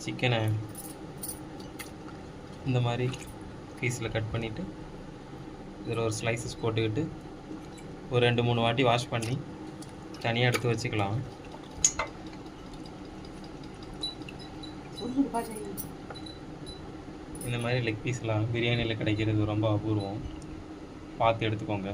சிக்கனை இந்த மாதிரி பீஸில் கட் பண்ணிவிட்டு இதில் ஒரு ஸ்லைசஸ் போட்டுக்கிட்டு ஒரு 2-3 வாட்டி வாஷ் பண்ணி தனியாக எடுத்து வச்சுக்கலாம். இந்த மாதிரி லெக் பீஸ்லாம் பிரியாணியில் கிடைக்கிறது ரொம்ப அபூர்வம், பார்த்து எடுத்துக்கோங்க.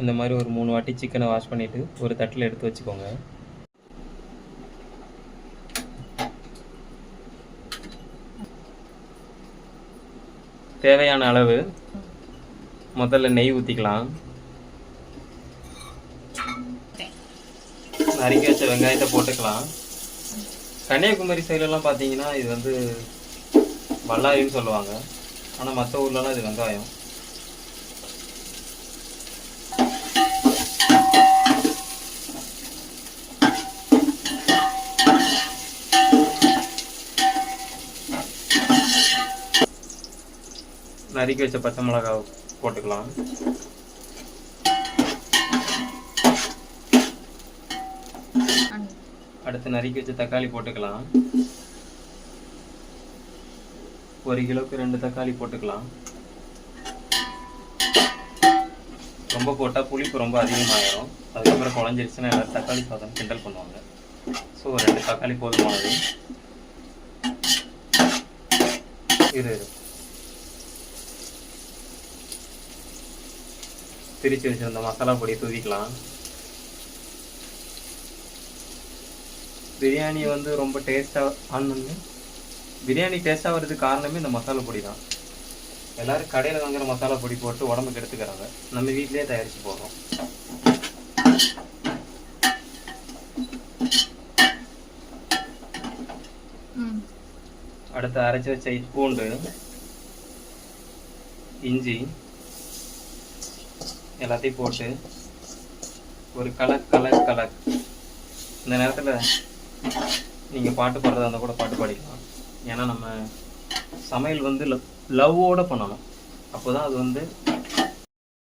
இந்த மாதிரி ஒரு 3 வாட்டி சிக்கனை வாஷ் பண்ணிவிட்டு ஒரு தட்டில் எடுத்து வச்சுக்கோங்க. தேவையான அளவு முதல்ல நெய் ஊற்றிக்கலாம். நறுக்கி வச்ச வெங்காயத்தை போட்டுக்கலாம். கன்னியாகுமரி சைட்லலாம் பார்த்தீங்கன்னா இது வந்து வல்லாரின்னு சொல்லுவாங்க, ஆனால் மற்ற ஊர்லலாம் இது வெங்காயம். நறுக்கி வச்ச பச்சை மிளகாய் போட்டுக்கலாம். அடுத்து நறுக்கி வச்ச தக்காளி போட்டுக்கலாம். 1 கிலோவுக்கு 2 தக்காளி போட்டுக்கலாம். ரொம்ப போட்டால் புளிப்பு ரொம்ப அதிகமாகிடும், அதுக்கப்புறம் குழஞ்சிருச்சுன்னா எல்லாரும் தக்காளி சாதம் கிண்டல் பண்ணுவாங்க. ஸோ 2 தக்காளி போதுமானது. பிரித்து வச்சிருந்த மசாலா பொடி தூவிக்கலாம். பிரியாணி வந்து ரொம்ப பிரியாணி டேஸ்ட்டாக வர்றதுக்கு காரணமே இந்த மசாலா பொடி தான். எல்லோரும் கடையில் வாங்குற மசாலா பொடி போட்டு உடம்புக்கு எடுத்துக்கிறாங்க, நம்ம வீட்டிலே தயாரித்து போடுறோம். அடுத்து அரைச்சி வச்ச பூண்டு, இஞ்சி எல்லாத்தையும் போட்டு ஒரு கலர். இந்த நேரத்தில் நீங்கள் பாட்டு பாடுறதா இருந்தால் கூட பாட்டு பாடிக்கலாம். ஏன்னா நம்ம சமையல் வந்து லவ்வோடு பண்ணணும், அப்போ தான் அது வந்து